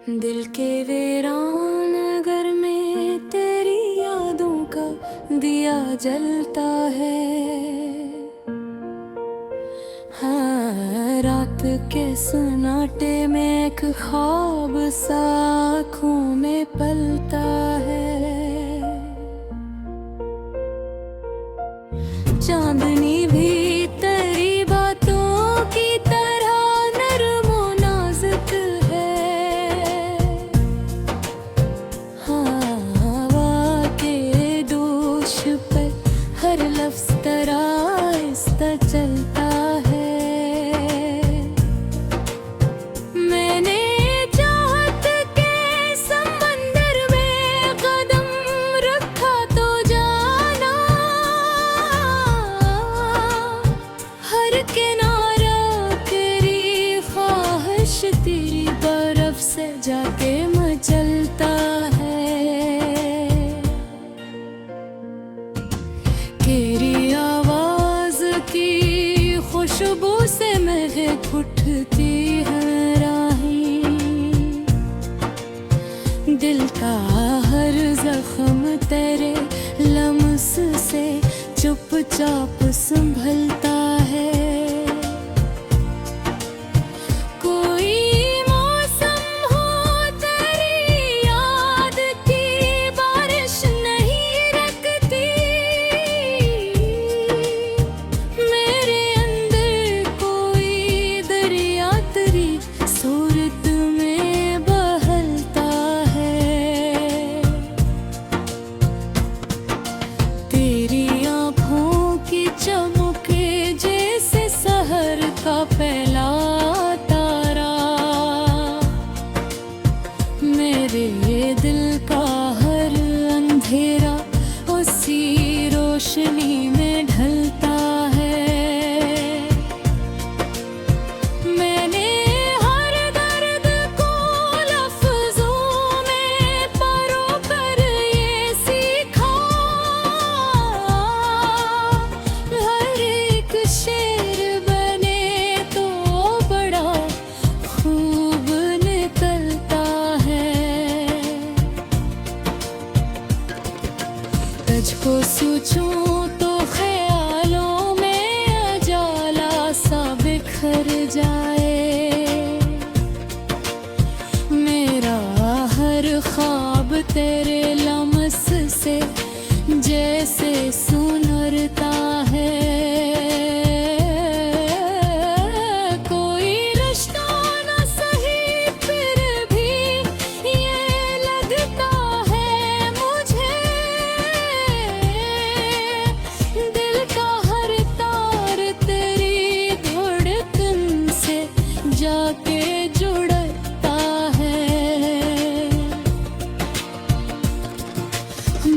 दिल के वीरान घर में तेरी यादों का दिया जलता है। हाँ, रात के सन्नाटे में एक ख्वाब सा आँखों में पलता है। चांदनी भी तेरी बातों की तरह नरम और नाजुक है। हाँ, हवा के दोष पर हर लफ्ज तरह आहिस्ता चलता है। मैंने चाहत के समंदर में कदम रखा तो जाना, हर किनारा तेरी ख्वाहिश तेरी बर्फ से जाके मचलता है। तेरी आवाज की खुशबू से महक उठती है राहें। दिल का हर जख्म तेरे लम्स से चुपचाप संभलता है। कोई मौसम हो तेरी याद की बारिश नहीं रुकती। मेरे अंदर कोई दरिया तेरी सूरत में बहलता है। तेरी आँखों की चमके जैसे सहर का पहला तारा, मेरे दिल का हर अंधेरा उसी रोशनी में ढलता है। मैंने हर दर्द को लफ्जों में परोकर ये सीखा, हर एक शेर बने तो बड़ा खूब निकलता है। तुझको सोचूं तो ख्यालों में उजाला सा बिखर जाए। मेरा हर ख्वाब तेरे लम्स से जैसे सुनरता है। कोई रिश्ता न सही फिर भी ये लगता है मुझे। दिल का हर तार तेरी धड़कन से जाके जुड़ता है।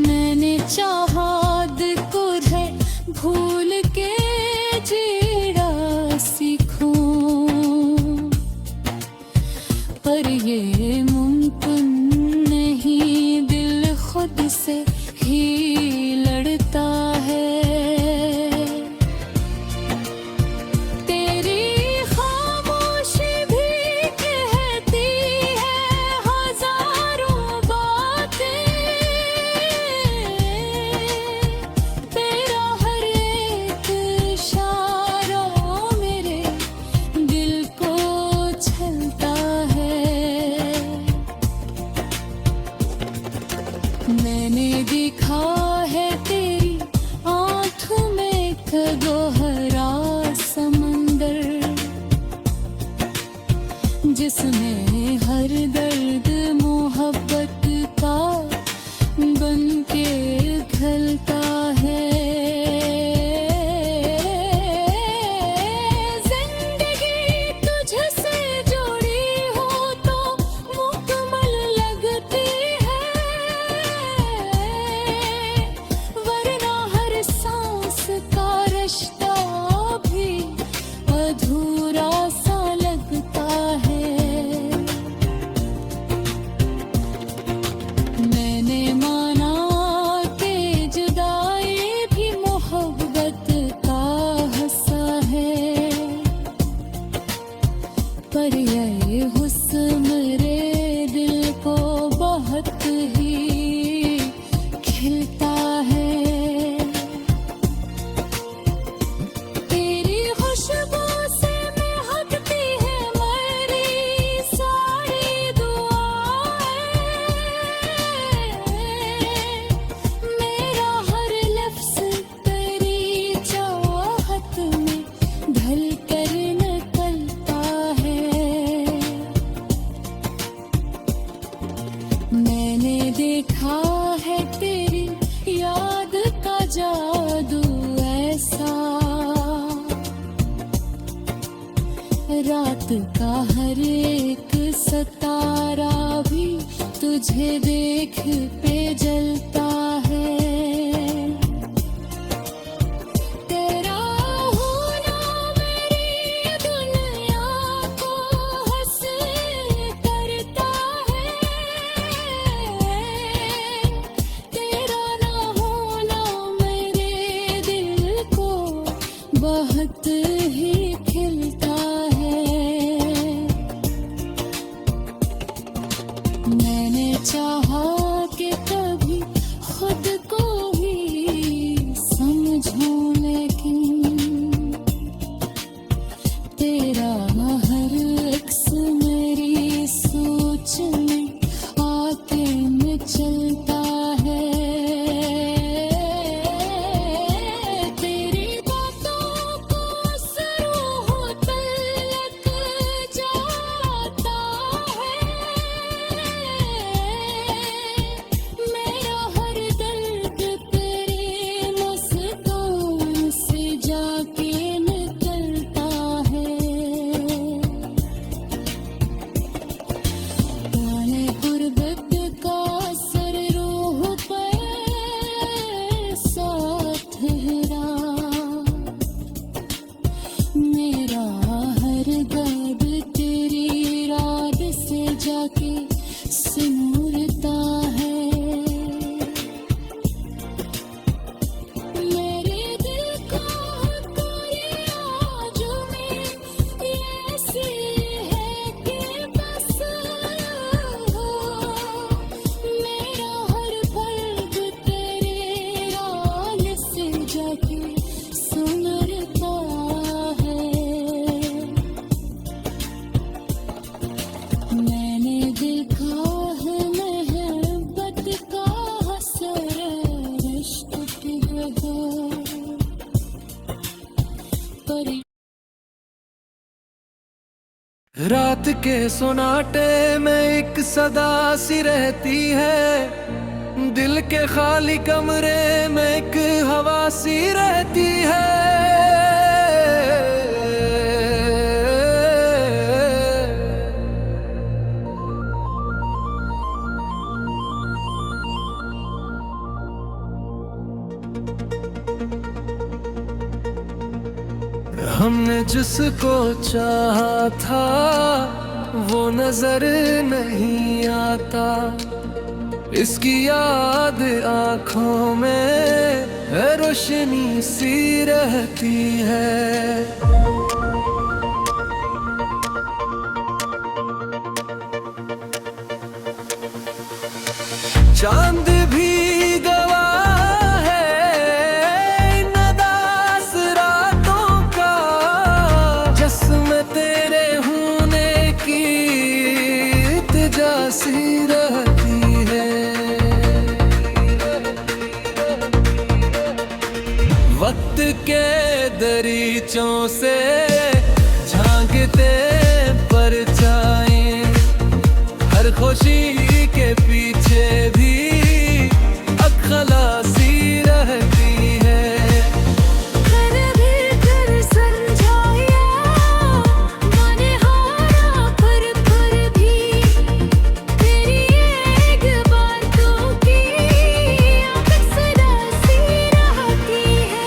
मैंने चाहा दिल को है भूल के जीना सीखूं, पर ये मुमकिन नहीं, दिल खुद से ही लड़ता है। तेरी खामोशी भी कहती है हजारों बातें। तेरा हर एक इशारा मेरे दिल को छलता है। मैंने देखा है तेरी आँख में एक गहरा समंदर, जिसमें हर दर्द मोहब्बत का बन के घलता है। जिंदगी तुझसे जुड़ी हो तो मुकम्मल लगती है, वरना हर सांस का रिश्ता भी अधूरा सा लगता है। मैंने माना कि जुदाई भी मोहब्बत का हिस्सा है, पर ये हुस्न मेरे दिल रात का हर एक सितारा भी तुझे देख पे जलता है। तेरा होना मेरी दुनिया को हंसी करता है। तेरा ना होना मेरे दिल को बहुत ही खिलता है। मैंने चाहा कि कभी खुद को ही समझूं, लेकिन तेरा हर अक्स मेरी सोच में आके मचलता है। तेरी बातों को सरूह तलक जाता है। मेरा हर दर्द तेरी मुस्कान से जाके निकलता है। ताने गुर्बत का असर रूह पर साथ ठहरा। मेरा हर दर्द तेरी रात से जाके सिमरता है। मेरे दिल का कोई जो में ऐसी है कि बस मेरा हर पल तेरे राल से जाके सुनरता है। मैंने देखा है मोहब्बत का असर इश्क की पर रात के सोनाटे में एक सदा सी रहती है। दिल के खाली कमरे में एक हवा सी रहती है। हमने जिसको चाहा था वो नजर नहीं आता। इसकी याद आंखों में रोशनी सी रहती है। चांद भी गवाह है इन उदास रातों का, जिसमें तेरे होने की इल्तिजा सी रहती है। वक्त के दरीचों से झांकते परछाएं, हर खुशी के पीछे भी अखलासी रहती है। कर भी कर समझाया मैंने हारा पर भी तेरी एक बातों की अक्सर सी रहती है।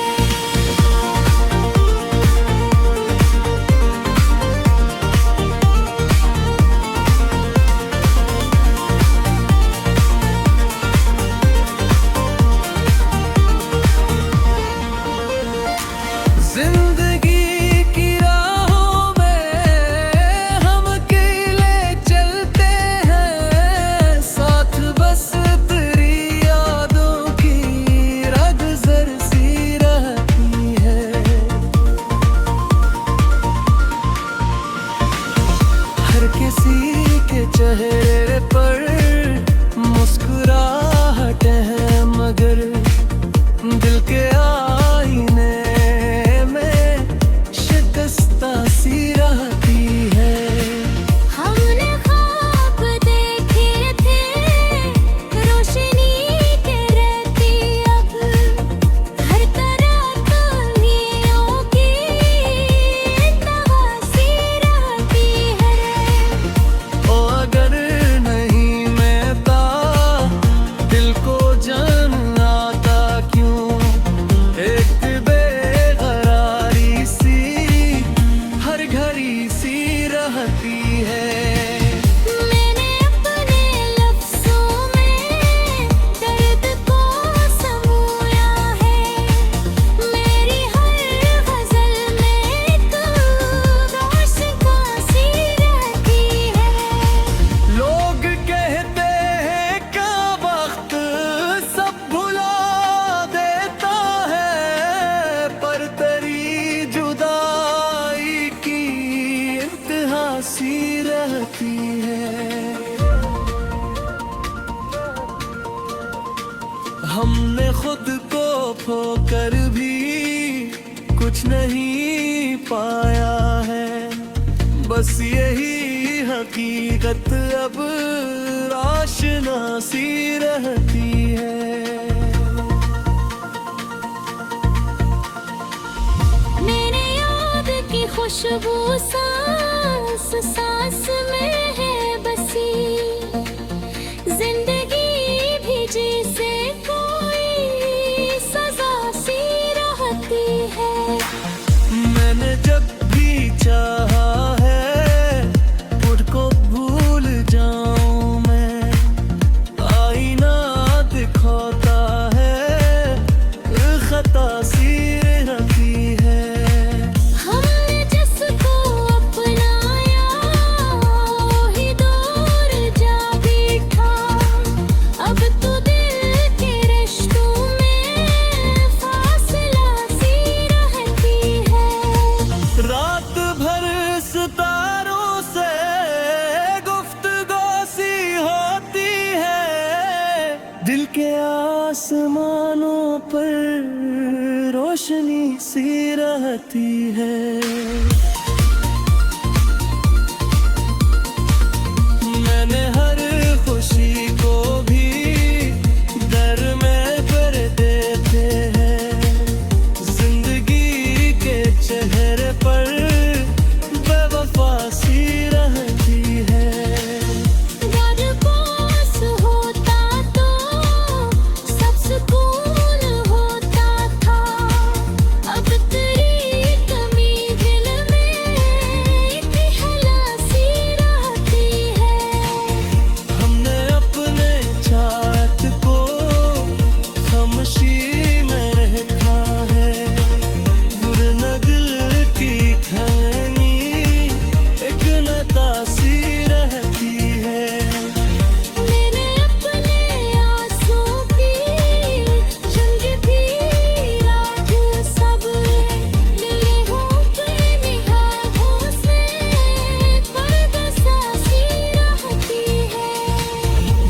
जिंदगी की राहों में हम अकेले चलते हैं, साथ बस तेरी यादों की रगज़र सी रहती है। हर किसी के चेहरे पर मुस्कुराहट है, मगर दिल के आईने में शिकस्ता सी रहती है। हमने ख्वाब देखे थे रोशनी के रहती, अब हर तरह कमियों की तवासी रहती है। सी रहती है। हमने खुद को खोकर भी कुछ नहीं पाया है, बस यही हकीकत अब आशना सी रहती है। मेरे याद की खुशबू सांस सांस में है बसी, जिंदगी भी जैसे कोई सजा सी रहती है। मैंने जब भी चाहा है खुद को भूल जाऊं मैं, आईना दिखाता है खता सी रहती है। हमने जिसको अपनाया वही दूर जा बैठा, अब तो दिल के रिश्तों में फासला सी रहती है। रात भर सितारों से गुफ्तगू सी होती है, दिल के आसमानों पर रोशनी सी रहती है। मैंने हर खुशी को भी दर में कर देते हैं, जिंदगी के चेहरे पर बेवफा सी रहती है। घर पास होता तो सब सुकून होता था, अब तेरी कमी दिल में इतनी हला सी रहती है। हमने अपने चाहत को खामोशी में रखा है, वरना दिल की खानी एक नता सी रहती है। मैंने अपने आंसू की जंग भी रात सब निगाहों पे निगाहों से पर्दा सा सी रहती है।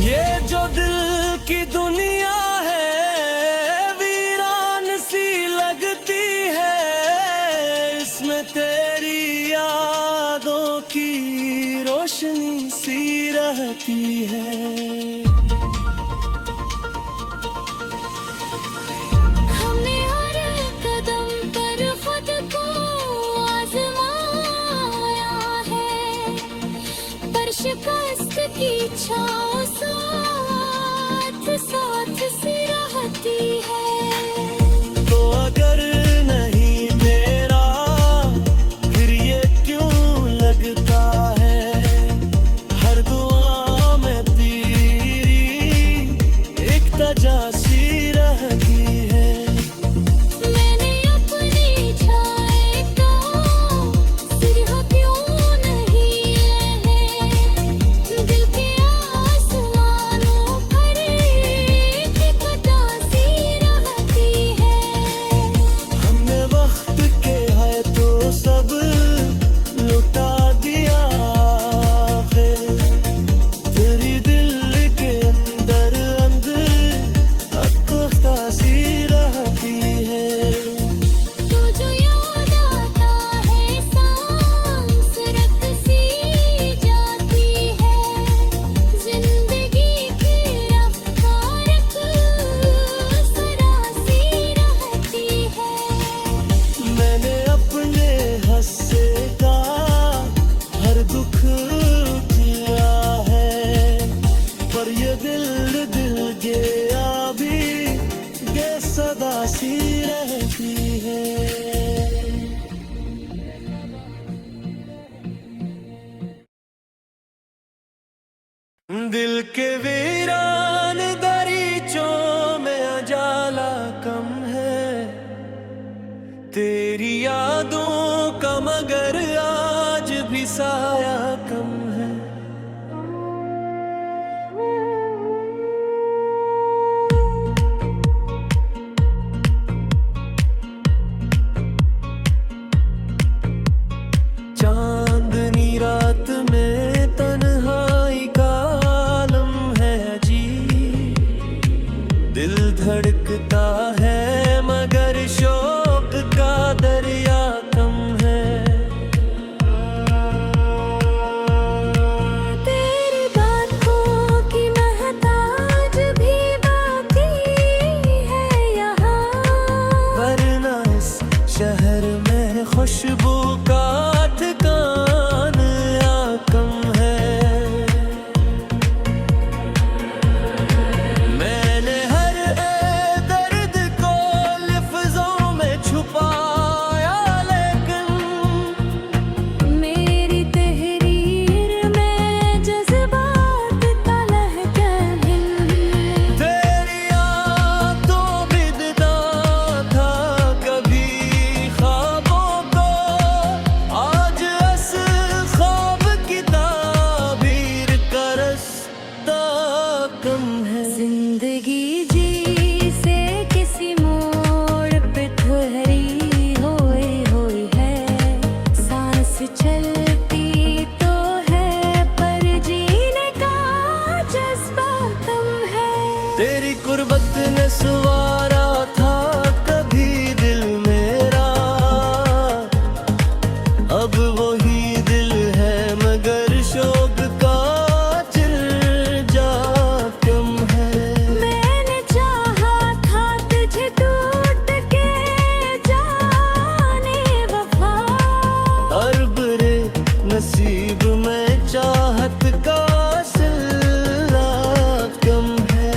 ये जो दिल की दुनिया है वीरान सी लगती है, इसमें तेरी यादों की रोशनी सी रहती है। हमने हर कदम पर खुद को आजमाया है, पर शिकस्त की छाँव साथ साथ सी रहती है। तो अगर नहीं मेरा फिर ये क्यों लगता है, हर दुआ में तेरी एक तजासी रहती है। मैंने अपनी छाए का सिरहा क्यों नहीं है, दिल के आसमानों पर एक खता सी रहती है। हमने वक्त के है तो सब लुटा दिया फिर, तेरी दिल के अंदर अंदर अखता सी रहती है। तू जो याद आता है सांस रख सी जाती है, जिंदगी की रफ्तार सरा सी रहती है। मैंने अपने हस्से का हर दुख किया है, पर ये दिल गया भी ये सदा सी रहती है। दिल के वीरान दरीचों में उजाला कम है, तेरी यादों का मगर आज भी साया कम है। चांदनी रात चलती तो है पर जीने का जज्बा कम है। तेरी कुर्बत ने सवारा था कभी दिल मेरा, अब वही दिल है मगर शौक का चिरजा कम है। मैंने चाहा था तुझे टूट के जाने वफा, और बुरे नसीब में चाहत का सिला कम है।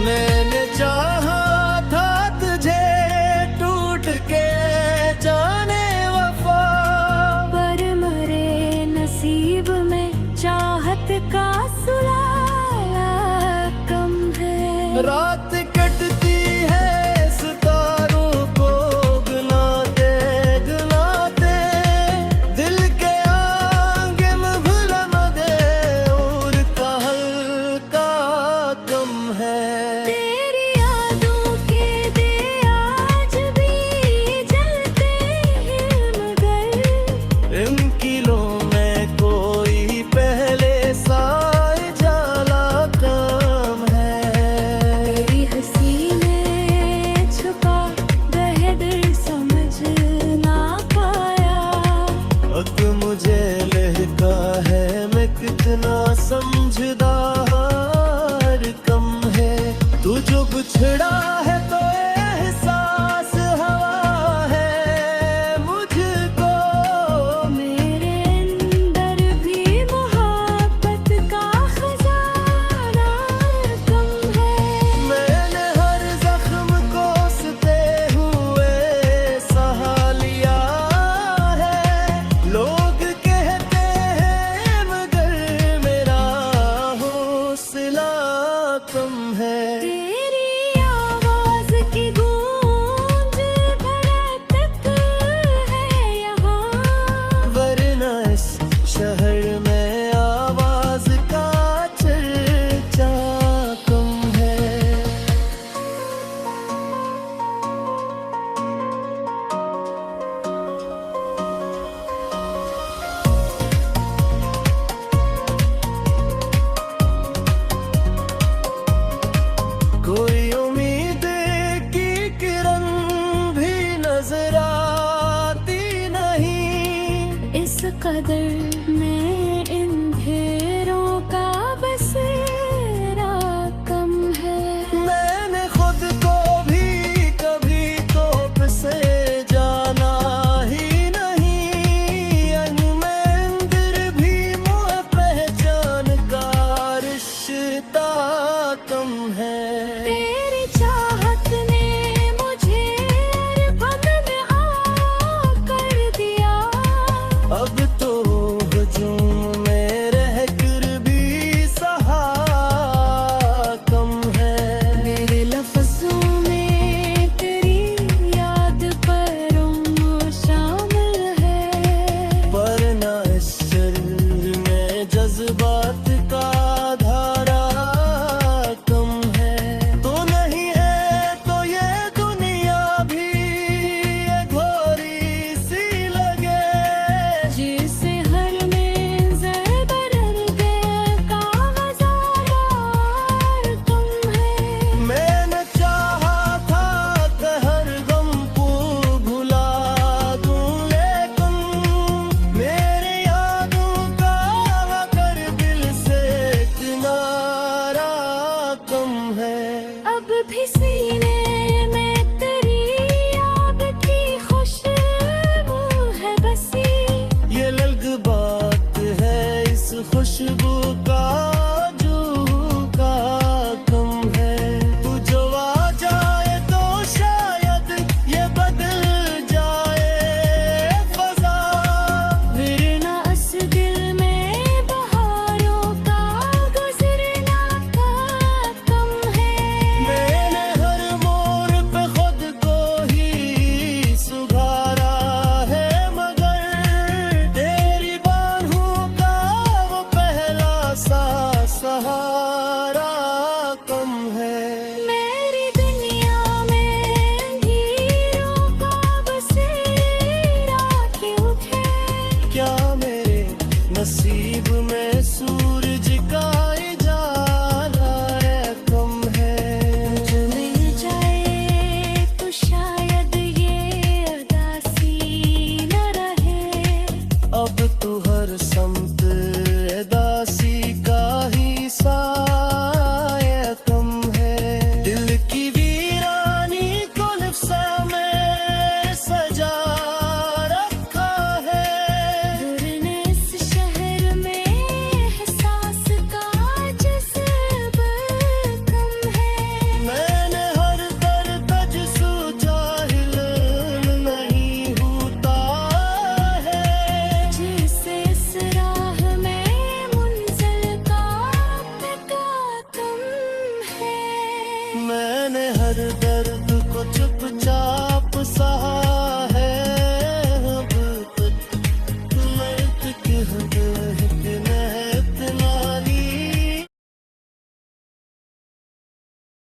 मैंने चाहा था तुझे टूट के जाने वफा, पर मरे नसीब में चाहत का सुलाया कम है। रात कटती है सितारों को गिनाते गिनाते, दिल के आगे में भुला दे और का हल्का कम है। तेरी यादों के दे आज भी जलते हैं मगर इन किलों में कोई पहले सा जाला कम है। तेरी हंसी में छुपा बेहतर समझ ना पाया, अब मुझे लहका है मैं कितना समझदार कम है। तू जो बिछड़ा है तो एहसास हवा है मुझको, मेरे अंदर भी मोहब्बत का खजाना कम है। मैंने हर जख्म को सते हुए सहा लिया है। लोग कहते हैं मगर मेरा हौसला कम है। तेरी आवाज की गूंज धड़कत है यहाँ, वरना इस शहर में आवाज का चर्चा कम है। कोई उम्मीद की किरण भी नजर आती नहीं, इस कदर मैं इन घेरों का बसेरा कम है। मैंने खुद को भी कभी तोप से जाना ही नहीं, में अंदर भी मुँह पहचान का रिश्ता कम है। तेरी चाहत ने मुझे अरबन में आकर दिया, अब तो हजूम में रह कर भी सहा कम है। मेरे लफ्जों में तेरी याद पर शामिल है, पर ना इस शरीर में जज्बात का धारा कम है। तो नहीं है तो ये दुनिया भी ये घोरी सी लगे, जिसे हर मंज़र बदल गया का हज़ार कम है। मैंने चाहा था कि हर गम को भुला दूं, लेकिन मेरे यादों का अगर दिल से किनारा कम है। अब भी सीने में तेरी याद की खुशबू है बसी, ये अलग बात है इस खुशबू का जो का कम है। तू जो आ जाए तो शायद ये बदल जाए फजा, वरना इस दिल में बहारों का गुजरना का कम है। मैंने हर मोड़ पे खुद को ही सुधारा है मगर तेरी नसीब में